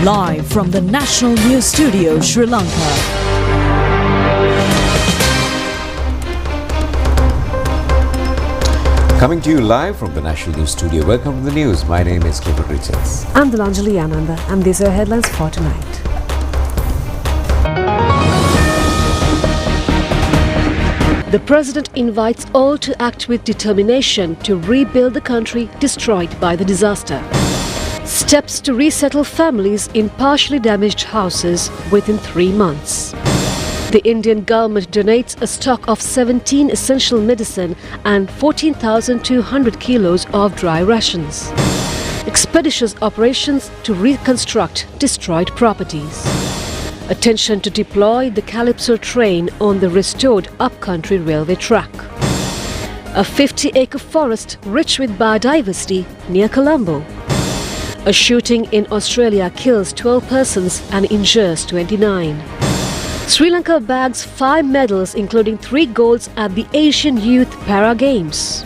Live from the National News Studio, Sri Lanka. Coming to you live from the National News Studio. Welcome to the news. My name is Clifford Richards. I'm Dilanjali Ananda, and these are headlines for tonight. The President invites all to act with determination to rebuild the country destroyed by the disaster. Steps to resettle families in partially damaged houses within 3 months. The Indian government donates a stock of 17 essential medicine and 14,200 kilos of dry rations. Expeditious operations to reconstruct destroyed properties. Attention to deploy the Calypso train on the restored upcountry railway track. A 50-acre forest rich with biodiversity near Colombo. A shooting in Australia kills 12 persons and injures 29. Sri Lanka bags 5 medals, including 3 golds at the Asian Youth Para Games.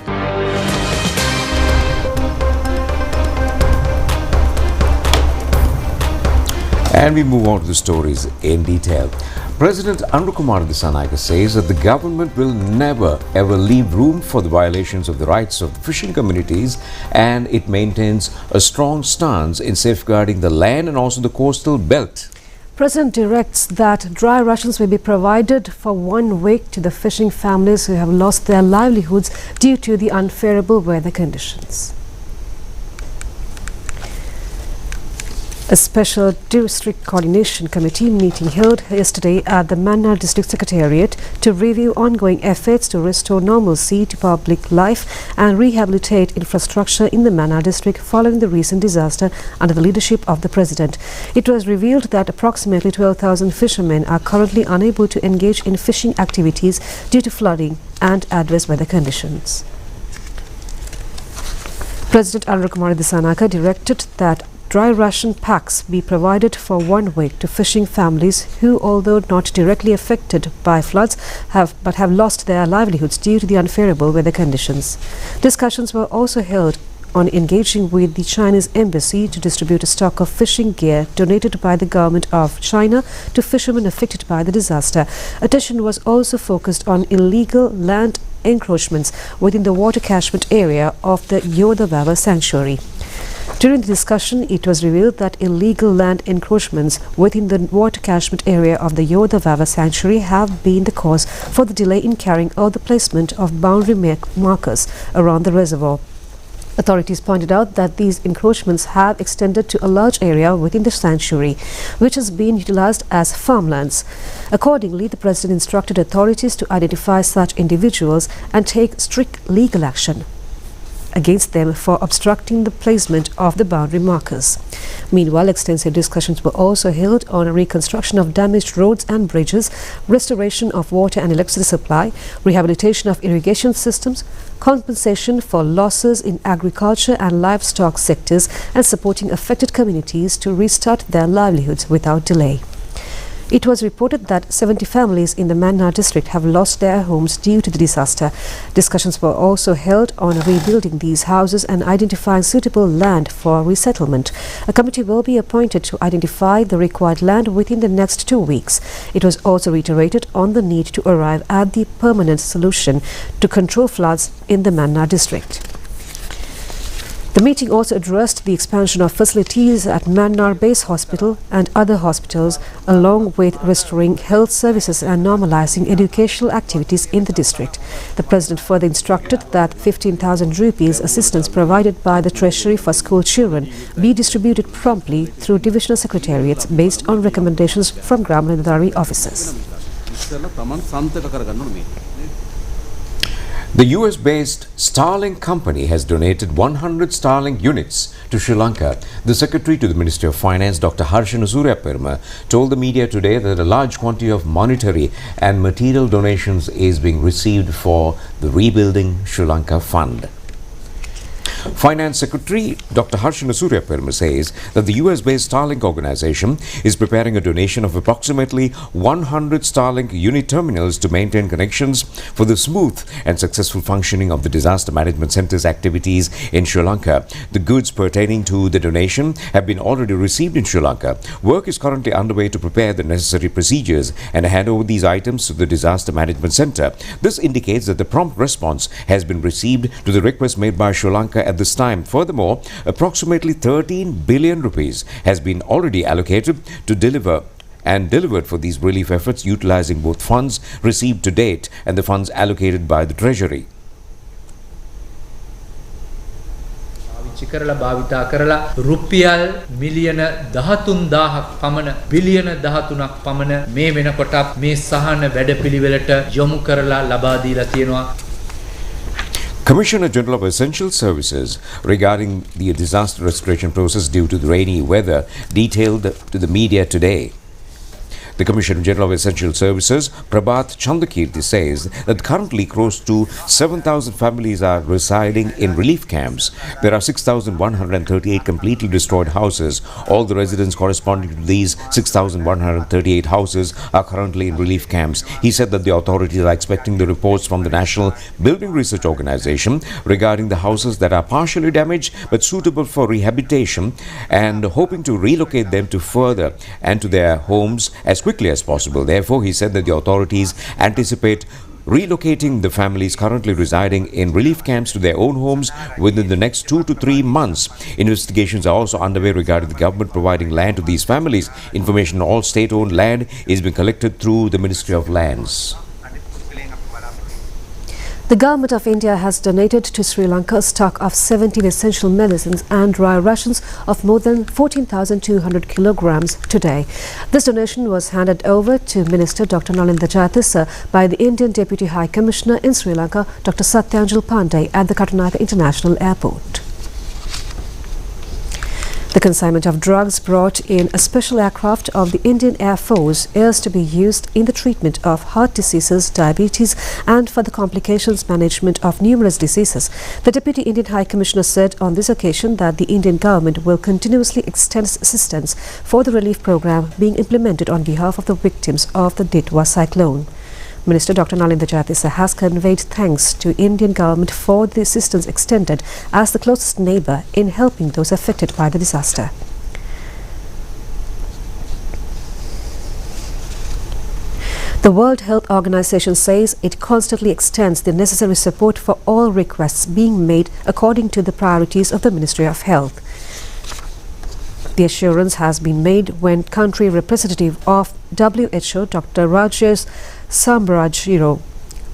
And we move on to the stories in detail. President Rupavahini says that the government will never ever leave room for the violations of the rights of the fishing communities, and it maintains a strong stance in safeguarding the land and also the coastal belt. President directs that dry rations will be provided for 1 week to the fishing families who have lost their livelihoods due to the unfavorable weather conditions. A special district coordination committee meeting held yesterday at the Mannar District Secretariat to review ongoing efforts to restore normalcy to public life and rehabilitate infrastructure in the Mannar district following the recent disaster under the leadership of the President. It was revealed that approximately 12,000 fishermen are currently unable to engage in fishing activities due to flooding and adverse weather conditions. President Kumar Dissanayake directed that dry ration packs be provided for 1 week to fishing families who, although not directly affected by floods, have lost their livelihoods due to the unfavorable weather conditions. Discussions were also held on engaging with the Chinese embassy to distribute a stock of fishing gear donated by the government of China to fishermen affected by the disaster. Attention was also focused on illegal land encroachments within the water catchment area of the Yodavawa sanctuary. During the discussion, it was revealed that illegal land encroachments within the water catchment area of the Yodavawa sanctuary have been the cause for the delay in carrying out the placement of boundary markers around the reservoir. Authorities pointed out that these encroachments have extended to a large area within the sanctuary, which has been utilized as farmlands. Accordingly, the President instructed authorities to identify such individuals and take strict legal action against them for obstructing the placement of the boundary markers. Meanwhile, extensive discussions were also held on reconstruction of damaged roads and bridges, restoration of water and electricity supply, rehabilitation of irrigation systems, compensation for losses in agriculture and livestock sectors, and supporting affected communities to restart their livelihoods without delay. It was reported that 70 families in the Mannar district have lost their homes due to the disaster. Discussions were also held on rebuilding these houses and identifying suitable land for resettlement. A committee will be appointed to identify the required land within the next 2 weeks. It was also reiterated on the need to arrive at the permanent solution to control floods in the Mannar district. The meeting also addressed the expansion of facilities at Mannar Base Hospital and other hospitals, along with restoring health services and normalizing educational activities in the district. The President further instructed that 15,000 rupees assistance provided by the Treasury for school children be distributed promptly through divisional secretariats based on recommendations from Gram Nidari officers. The US-based Starlink company has donated 100 Starlink units to Sri Lanka. The Secretary to the Ministry of Finance, Dr. Harshana Suryaperma, told the media today that a large quantity of monetary and material donations is being received for the Rebuilding Sri Lanka Fund. Finance Secretary Dr. Harshana Suryaperma says that the US-based Starlink organization is preparing a donation of approximately 100 Starlink unit terminals to maintain connections for the smooth and successful functioning of the Disaster Management Center's activities in Sri Lanka. The goods pertaining to the donation have been already received in Sri Lanka. Work is currently underway to prepare the necessary procedures and hand over these items to the Disaster Management Center. This indicates that the prompt response has been received to the request made by Sri Lanka at this time. Furthermore, approximately 13 billion rupees has been already allocated to delivered for these relief efforts, utilizing both funds received to date and the funds allocated by the Treasury. කරලා භාවිතා කරලා රුපියල් මිලියන 13000ක් පමණ බිලියන 13ක් පමණ මේ වෙනකොටත් මේ සහන වැඩපිළිවෙලට යොමු කරලා ලබා දීලා තියෙනවා. Commissioner General of Essential Services regarding the disaster restoration process due to the rainy weather detailed to the media today. The Commissioner General of Essential Services, Prabhat Chandakirti, says that currently close to 7,000 families are residing in relief camps. There are 6,138 completely destroyed houses. All the residents corresponding to these 6,138 houses are currently in relief camps. He said that the authorities are expecting the reports from the National Building Research Organization regarding the houses that are partially damaged but suitable for rehabilitation, and hoping to relocate them to further and to their homes as quickly as possible. Therefore, he said that the authorities anticipate relocating the families currently residing in relief camps to their own homes within the next 2 to 3 months. Investigations are also underway regarding the government providing land to these families. Information on all state-owned land is being collected through the Ministry of Lands. The Government of India has donated to Sri Lanka a stock of 17 essential medicines and dry rations of more than 14,200 kilograms today. This donation was handed over to Minister Dr. Nalinda Jayatissa by the Indian Deputy High Commissioner in Sri Lanka, Dr. Satyanjal Pandey, at the Katunayake International Airport. The consignment of drugs brought in a special aircraft of the Indian Air Force is to be used in the treatment of heart diseases, diabetes and for the complications management of numerous diseases. The Deputy Indian High Commissioner said on this occasion that the Indian government will continuously extend assistance for the relief program being implemented on behalf of the victims of the Ditwa cyclone. Minister Dr. Nalinda Jayatissa has conveyed thanks to Indian government for the assistance extended as the closest neighbour in helping those affected by the disaster. The World Health Organization says it constantly extends the necessary support for all requests being made according to the priorities of the Ministry of Health. The assurance has been made when country representative of WHO, Dr. Rajesh Sambrajiro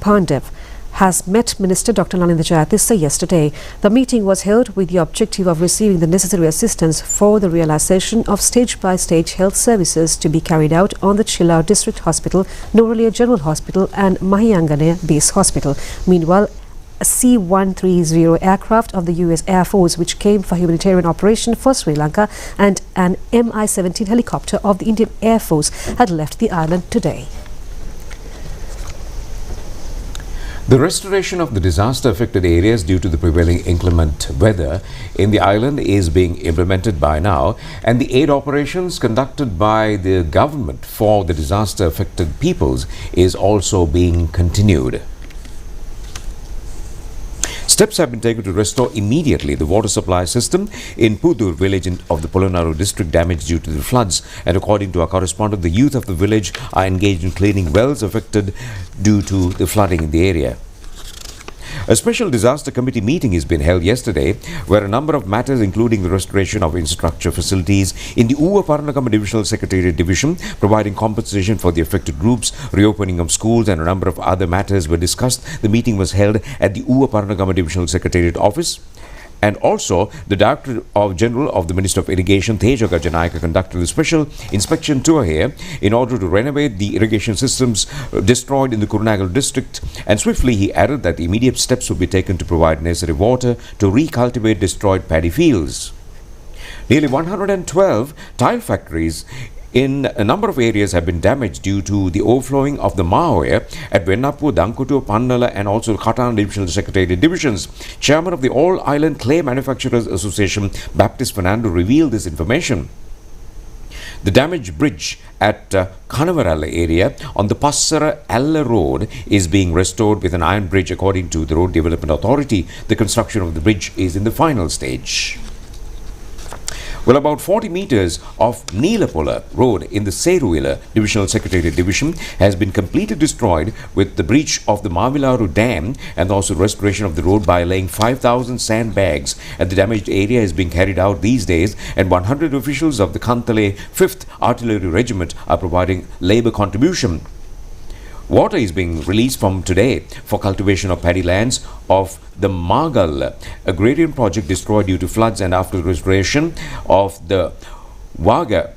Pandev, has met Minister Dr. Nalinda Jayatissa yesterday. The meeting was held with the objective of receiving the necessary assistance for the realization of stage-by-stage health services to be carried out on the Chilao District Hospital, Noralia General Hospital and Mahiyangane Base Hospital. Meanwhile, a C-130 aircraft of the US Air Force, which came for humanitarian operation for Sri Lanka, and an Mi-17 helicopter of the Indian Air Force had left the island today. The restoration of the disaster-affected areas due to the prevailing inclement weather in the island is being implemented by now, and the aid operations conducted by the government for the disaster-affected peoples is also being continued. Steps have been taken to restore immediately the water supply system in Pudur village of the Polonnaru district damaged due to the floods, and according to our correspondent, the youth of the village are engaged in cleaning wells affected due to the flooding in the area. A special disaster committee meeting has been held yesterday, where a number of matters including the restoration of infrastructure facilities in the Uva Parnakama Divisional Secretariat Division, providing compensation for the affected groups, reopening of schools and a number of other matters were discussed. The meeting was held at the Uva Parnakama Divisional Secretariat Office. And also, the Director General of the Ministry of Irrigation, Teja Gajanayaka, conducted a special inspection tour here in order to renovate the irrigation systems destroyed in the Kurunagal district. And swiftly, he added that immediate steps would be taken to provide necessary water to recultivate destroyed paddy fields. Nearly 112 tile factories in a number of areas have been damaged due to the overflowing of the Mahoya at Vennapu, Dankutu, Pannala and also Katan Divisional Secretariat Divisions. Chairman of the All Island Clay Manufacturers Association, Baptist Fernando, revealed this information. The damaged bridge at Kanavaralla area on the Passara Alla Road is being restored with an iron bridge according to the Road Development Authority. The construction of the bridge is in the final stage. Well, about 40 meters of Neelapola Road in the Seruila Divisional Secretariat Division has been completely destroyed with the breach of the Mavilaru Dam and also restoration of the road by laying 5,000 sandbags at the damaged area is being carried out these days, and 100 officials of the Kantale 5th Artillery Regiment are providing labor contribution. Water is being released from today for cultivation of paddy lands of the Magal agrarian project destroyed due to floods, and after the restoration of the Vaga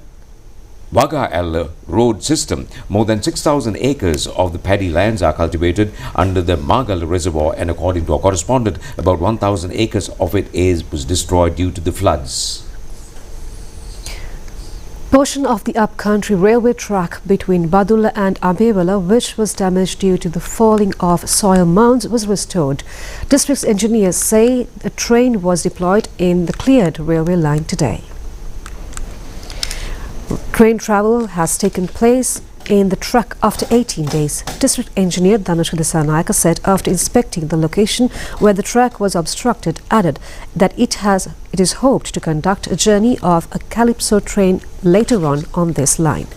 road system, more than 6,000 acres of the paddy lands are cultivated under the Magal reservoir, and according to our correspondent, about 1,000 acres of it was destroyed due to the floods. Portion of the upcountry railway track between Badulla and Abewala, which was damaged due to the falling of soil mounds, was restored. District engineers say a train was deployed in the cleared railway line today. Train travel has taken place in the track after 18 days. District engineer Dhanushka Disanayaka said after inspecting the location where the track was obstructed, added that it is hoped to conduct a journey of a Calypso train later on this line.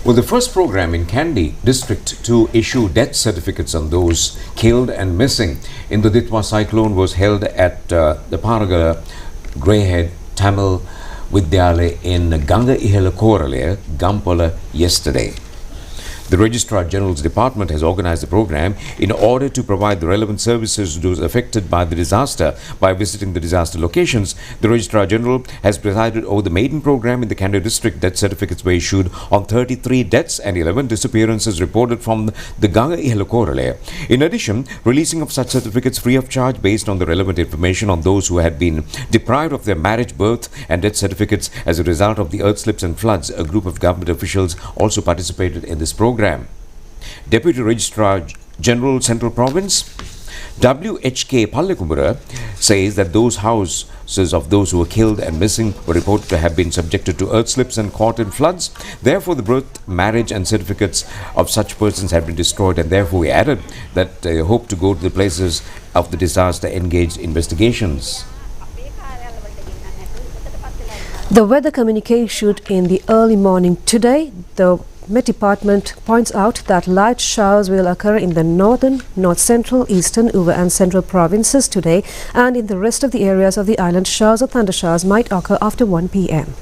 Well, the first program in Kandy district to issue death certificates on those killed and missing in the Ditwa cyclone was held at the Paragala Greyhead Tamil Vidyalaya in Ganga Ihela Korale, Gampola yesterday. The Registrar General's Department has organized the program in order to provide the relevant services to those affected by the disaster by visiting the disaster locations. The Registrar General has presided over the maiden program in the Kandy district. Death certificates were issued on 33 deaths and 11 disappearances reported from the Ganga Ihela Korale. In addition, releasing of such certificates free of charge based on the relevant information on those who had been deprived of their marriage, birth and death certificates as a result of the earth slips and floods. A group of government officials also participated in this program. Deputy Registrar General Central Province WHK Pallekumbura says that those houses of those who were killed and missing were reported to have been subjected to earth slips and caught in floods. Therefore, the birth, marriage and certificates of such persons have been destroyed, and therefore we added that they hope to go to the places of the disaster, engaged investigations. The weather communique issued in the early morning today. The Met Department points out that light showers will occur in the northern, north central, eastern, Uva and central provinces today, and in the rest of the areas of the island, showers or thunder showers might occur after 1 p.m.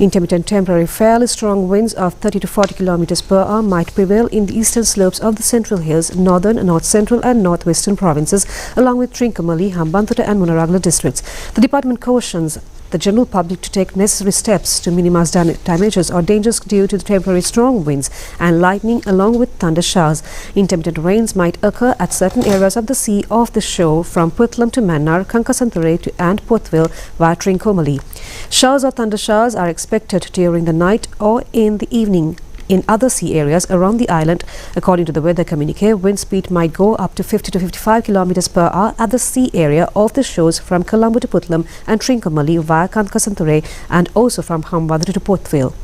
Intermittent temporary fairly strong winds of 30 to 40 km per hour might prevail in the eastern slopes of the Central Hills, northern, north central and northwestern provinces, along with Trincomalee, Hambantota and Munaragala districts. The department cautions the general public to take necessary steps to minimize damages or dangers due to the temporary strong winds and lightning along with thunder showers. Intermittent rains might occur at certain areas of the sea off the shore from Puttlam to Mannar, Kankasanthure and Portville via Trincomalee. Showers or thunder showers are expected during the night or in the evening in other sea areas around the island. According to the weather communique, wind speed might go up to 50 to 55 km per hour at the sea area off the shores from Colombo to Puttlam and Trincomalee via Kankasanthure and also from Hambantota to Portville.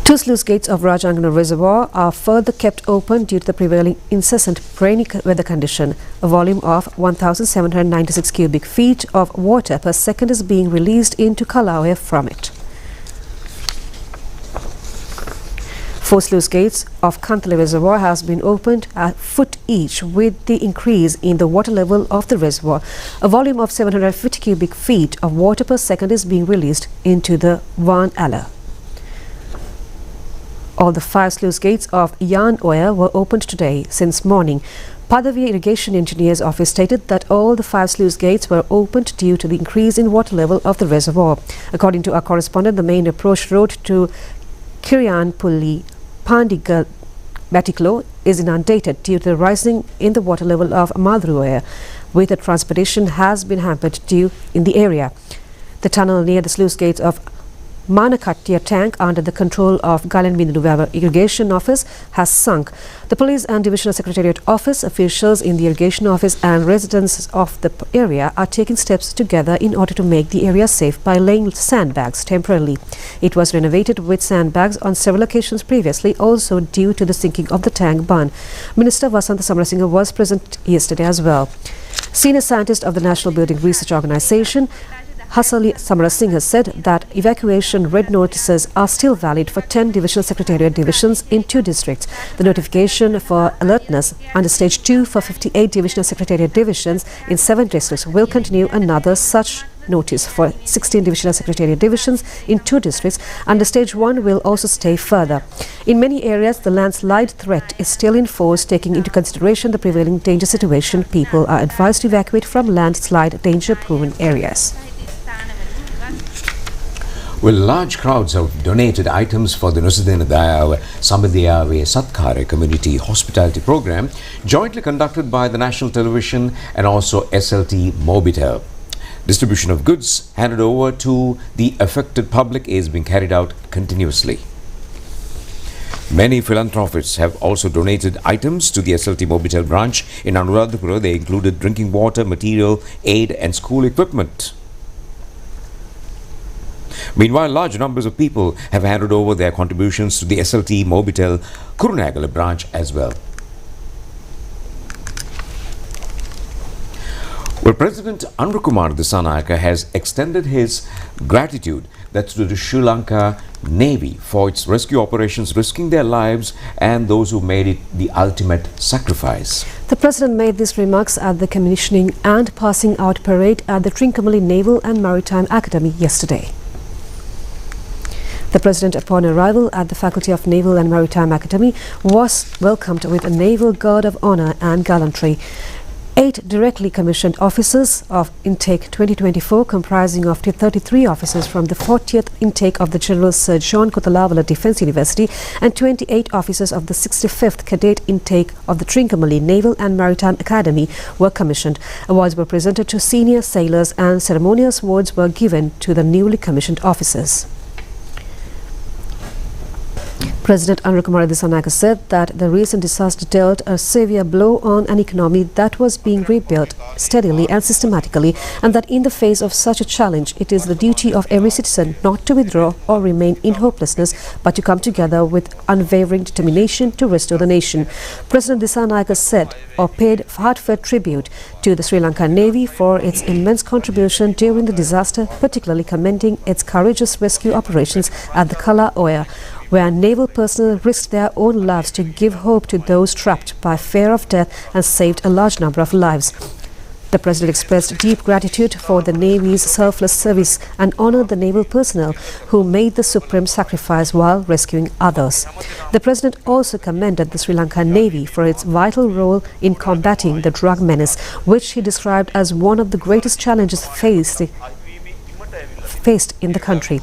Two sluice gates of Rajangana Reservoir are further kept open due to the prevailing incessant rainy weather condition. A volume of 1,796 cubic feet of water per second is being released into Kalawe from it. 4 sluice gates of Kantale Reservoir has been opened a foot each with the increase in the water level of the reservoir. A volume of 750 cubic feet of water per second is being released into the Van Alla. All the 5 sluice gates of Yan Oya were opened today since morning. Padavi Irrigation Engineer's office stated that all the 5 sluice gates were opened due to the increase in water level of the reservoir. According to our correspondent, the main approach road to Kirianpulli Pandigal Batiklo is inundated due to the rising in the water level of Madruoya, with the transportation has been hampered due in the area. The tunnel near the sluice gates of Manakattia tank under the control of Galenbindu Irrigation Office has sunk. The Police and Divisional Secretariat Office, officials in the Irrigation Office and residents of the area are taking steps together in order to make the area safe by laying sandbags temporarily. It was renovated with sandbags on several occasions previously, also due to the sinking of the tank bund. Minister Vasantha Samarasinha was present yesterday as well. Senior scientist of the National Building Research Organisation, Hasali Samarasinghe said that evacuation red notices are still valid for 10 divisional secretariat divisions in 2 districts. The notification for alertness under stage 2 for 58 divisional secretariat divisions in 7 districts will continue. Another such notice for 16 divisional secretariat divisions in 2 districts under stage 1 will also stay further. In many areas, the landslide threat is still in force. Taking into consideration the prevailing danger situation, people are advised to evacuate from landslide danger-proven areas. Well, large crowds have donated items for the Nusadena Dayawa Sambandiyave Satkare Community Hospitality Program, jointly conducted by the National Television and also SLT Mobitel. Distribution of goods handed over to the affected public is being carried out continuously. Many philanthropists have also donated items to the SLT Mobitel branch in Anuradhapura. They included drinking water, material, aid and school equipment. Meanwhile, large numbers of people have handed over their contributions to the SLT Mobitel Kurunegala branch as well. Well, President Anurakumar Dissanayake has extended his gratitude to the Sri Lanka Navy for its rescue operations, risking their lives, and those who made it the ultimate sacrifice. The President made these remarks at the commissioning and passing out parade at the Trincomalee Naval and Maritime Academy yesterday. The President, upon arrival at the Faculty of Naval and Maritime Academy, was welcomed with a Naval Guard of Honour and gallantry. 8 directly commissioned officers of Intake 2024, comprising of 33 officers from the 40th intake of the General Sir John Kutalavala Defence University and 28 officers of the 65th Cadet intake of the Trincomalee Naval and Maritime Academy were commissioned. Awards were presented to senior sailors and ceremonious awards were given to the newly commissioned officers. President Anurakumar Dissanayake said that the recent disaster dealt a severe blow on an economy that was being rebuilt steadily and systematically, and that in the face of such a challenge, it is the duty of every citizen not to withdraw or remain in hopelessness, but to come together with unwavering determination to restore the nation. President Dissanayake said or paid heartfelt tribute to the Sri Lankan Navy for its immense contribution during the disaster, particularly commending its courageous rescue operations at the Kala Oya, where naval personnel risked their own lives to give hope to those trapped by fear of death and saved a large number of lives. The President expressed deep gratitude for the Navy's selfless service and honoured the naval personnel who made the supreme sacrifice while rescuing others. The President also commended the Sri Lankan Navy for its vital role in combating the drug menace, which he described as one of the greatest challenges faced in the country.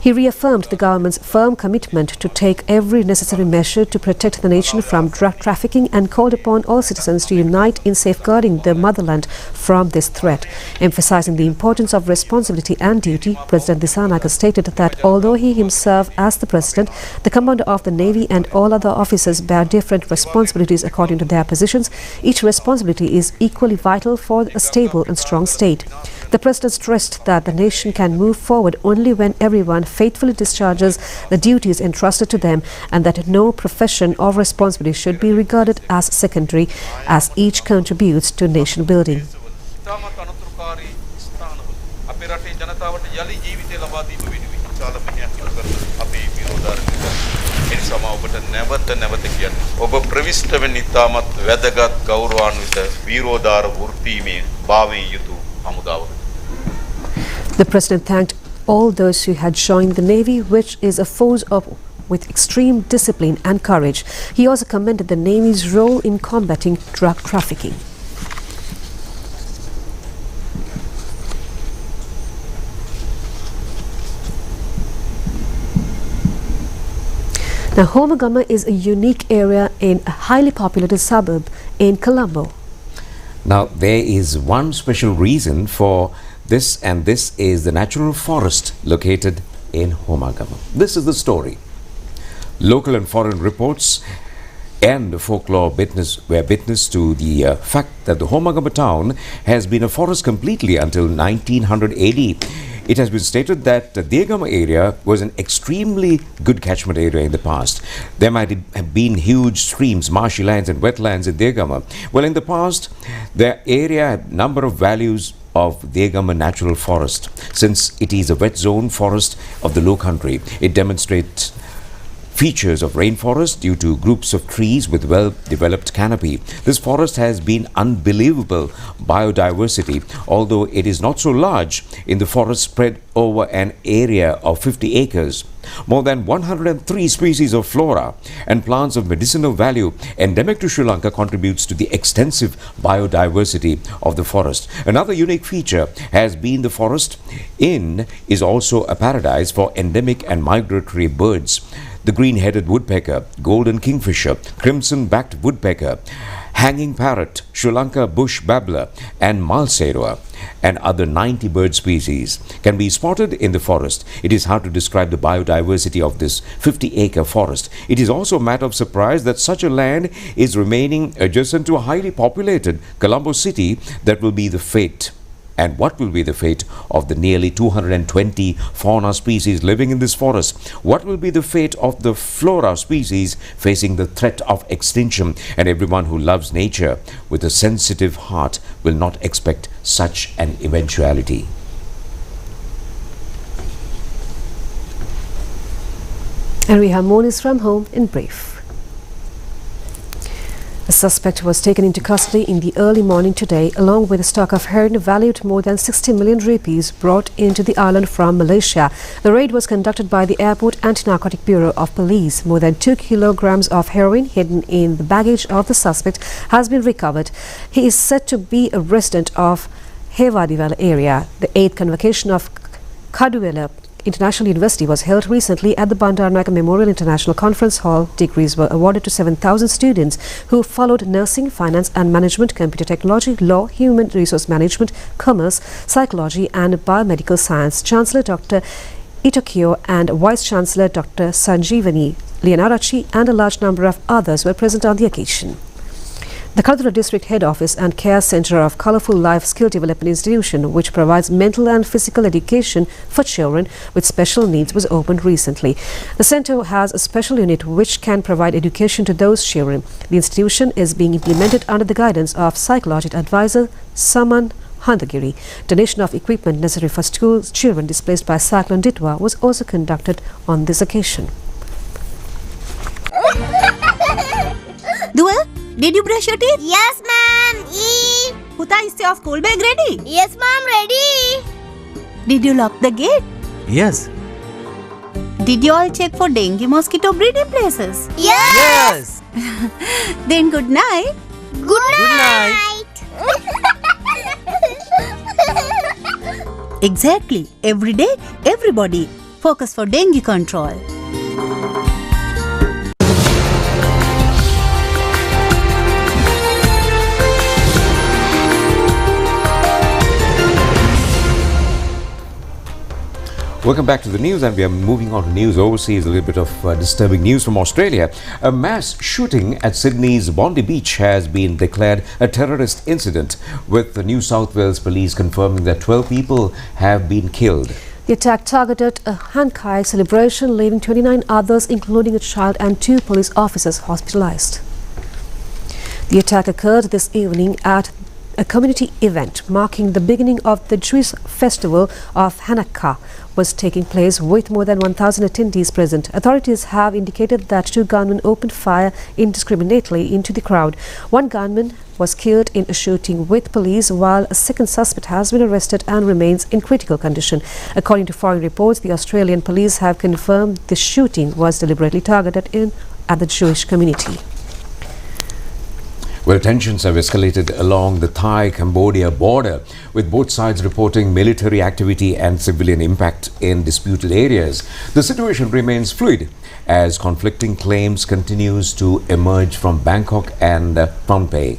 He reaffirmed the government's firm commitment to take every necessary measure to protect the nation from drug trafficking and called upon all citizens to unite in safeguarding the motherland from this threat. Emphasizing the importance of responsibility and duty, President Dissanayake stated that although he himself, as the President, the Commander of the Navy and all other officers bear different responsibilities according to their positions, each responsibility is equally vital for a stable and strong state. The President stressed that the nation can move forward only when everyone faithfully discharges the duties entrusted to them, and that no profession or responsibility should be regarded as secondary, as each contributes to nation building. The President thanked all those who had joined the Navy, which is a force with extreme discipline and courage. He also commended the Navy's role in combating drug trafficking. Now, Homagama is a unique area in a highly populated suburb in Colombo. Now, there is one special reason for this, and this is the natural forest located in Homagama. This is the story. Local and foreign reports and folklore were witness to the fact that the Homagama town has been a forest completely until 1900 AD. It has been stated that the Degama area was an extremely good catchment area in the past. There might have been huge streams, marshy lands and wetlands in Degama. Well, in the past, the area had a number of values of Degama natural forest. Since it is a wet zone forest of the low country, it demonstrates features of rainforest due to groups of trees with well-developed canopy. This forest has been unbelievable biodiversity, although it is not so large in the forest spread over an area of 50 acres. More than 103 species of flora and plants of medicinal value endemic to Sri Lanka contributes to the extensive biodiversity of the forest. Another unique feature has been the forest is also a paradise for endemic and migratory birds. The green-headed woodpecker, golden kingfisher, crimson-backed woodpecker, hanging parrot, Sri Lanka bush babbler and malserua and other 90 bird species can be spotted in the forest. It is hard to describe the biodiversity of this 50-acre forest. It is also a matter of surprise that such a land is remaining adjacent to a highly populated Colombo city. That will be the fate. And what will be the fate of the nearly 220 fauna species living in this forest? What will be the fate of the flora species facing the threat of extinction? And everyone who loves nature with a sensitive heart will not expect such an eventuality. And we have more news from home in brief. A suspect was taken into custody in the early morning today, along with a stock of heroin valued more than 60 million rupees brought into the island from Malaysia. The raid was conducted by the Airport Anti-Narcotic Bureau of Police. More than 2 kilograms of heroin hidden in the baggage of the suspect has been recovered. He is said to be a resident of Hewadiwala area. The 8th convocation of Kaduwela International University was held recently at the Bandaranaike Memorial International Conference Hall. Degrees were awarded to 7,000 students who followed nursing, finance and management, computer technology, law, human resource management, commerce, psychology and biomedical science. Chancellor Dr. Itokio and Vice Chancellor Dr. Sanjeevani Leonarachi and a large number of others were present on the occasion. The Kadura District Head Office and Care Centre of Colourful Life Skill Development Institution, which provides mental and physical education for children with special needs, was opened recently. The centre has a special unit which can provide education to those children. The institution is being implemented under the guidance of psychological advisor Saman Handagiri. Donation of equipment necessary for school children displaced by Cyclone Ditwa was also conducted on this occasion. Dua, did you brush your teeth? Yes, ma'am. Eat. Puta, is your school bag ready? Yes, ma'am. Ready. Did you lock the gate? Yes. Did you all check for dengue mosquito breeding places? Yes. Then good night. Good night. Exactly. Every day, everybody. Focus for dengue control. Welcome back to the news, and we are moving on to news overseas. A little bit of disturbing news from Australia. A mass shooting at Sydney's Bondi Beach has been declared a terrorist incident, with the New South Wales police confirming that 12 people have been killed. The attack targeted a Hankai celebration, leaving 29 others, including a child and 2 police officers, hospitalized. The attack occurred this evening at a community event marking the beginning of the Jewish festival of Hanukkah was taking place, with more than 1,000 attendees present. Authorities have indicated that 2 gunmen opened fire indiscriminately into the crowd. 1 gunman was killed in a shooting with police, while a second suspect has been arrested and remains in critical condition. According to foreign reports, the Australian police have confirmed the shooting was deliberately targeted at the Jewish community. Well, tensions have escalated along the Thai-Cambodia border, with both sides reporting military activity and civilian impact in disputed areas. The situation remains fluid as conflicting claims continues to emerge from Bangkok and Phnom Penh.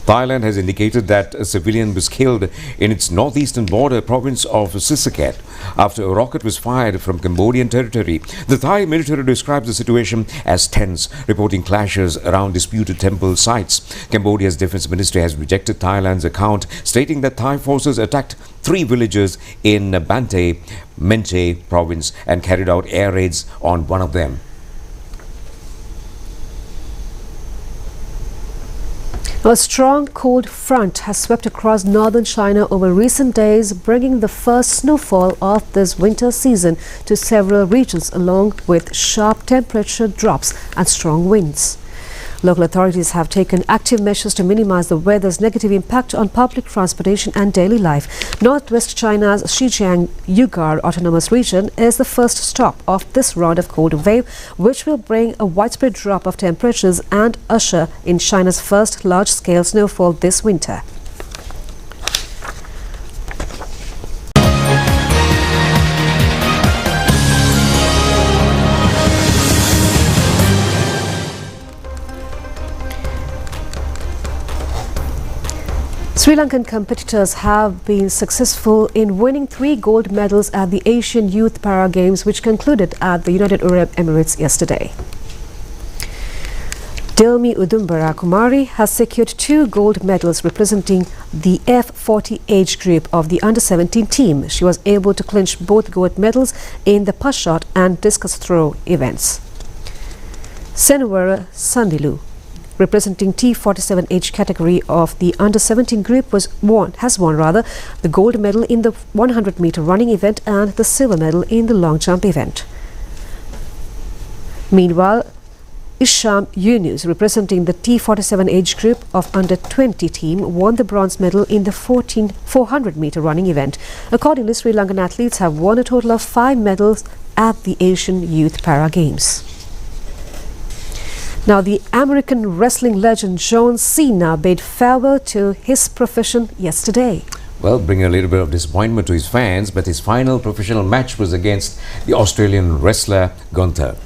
Thailand has indicated that a civilian was killed in its northeastern border province of Sisaket after a rocket was fired from Cambodian territory. The Thai military describes the situation as tense, reporting clashes around disputed temple sites. Cambodia's defense ministry has rejected Thailand's account, stating that Thai forces attacked 3 villages in Bante Menthe province and carried out air raids on one of them. A strong cold front has swept across northern China over recent days, bringing the first snowfall of this winter season to several regions, along with sharp temperature drops and strong winds. Local authorities have taken active measures to minimize the weather's negative impact on public transportation and daily life. Northwest China's Xinjiang-Uyghur Autonomous Region is the first stop of this round of cold wave, which will bring a widespread drop of temperatures and usher in China's first large-scale snowfall this winter. Sri Lankan competitors have been successful in winning 3 gold medals at the Asian Youth Para Games, which concluded at the United Arab Emirates yesterday. Delmi Udumbara Kumari has secured 2 gold medals representing the F40 age group of the under-17 team. She was able to clinch both gold medals in the push shot and discus throw events. Senwara Sandilu, representing T47 age category of the under-17 group, has won the gold medal in the 100-meter running event and the silver medal in the long jump event. Meanwhile, Isham Yunus, representing the T47 age group of under-20 team, won the bronze medal in the 400-meter running event. Accordingly, Sri Lankan athletes have won a total of 5 medals at the Asian Youth Para Games. Now, the American wrestling legend John Cena bade farewell to his profession yesterday. Well, bringing a little bit of disappointment to his fans, but his final professional match was against the Australian wrestler Gunther.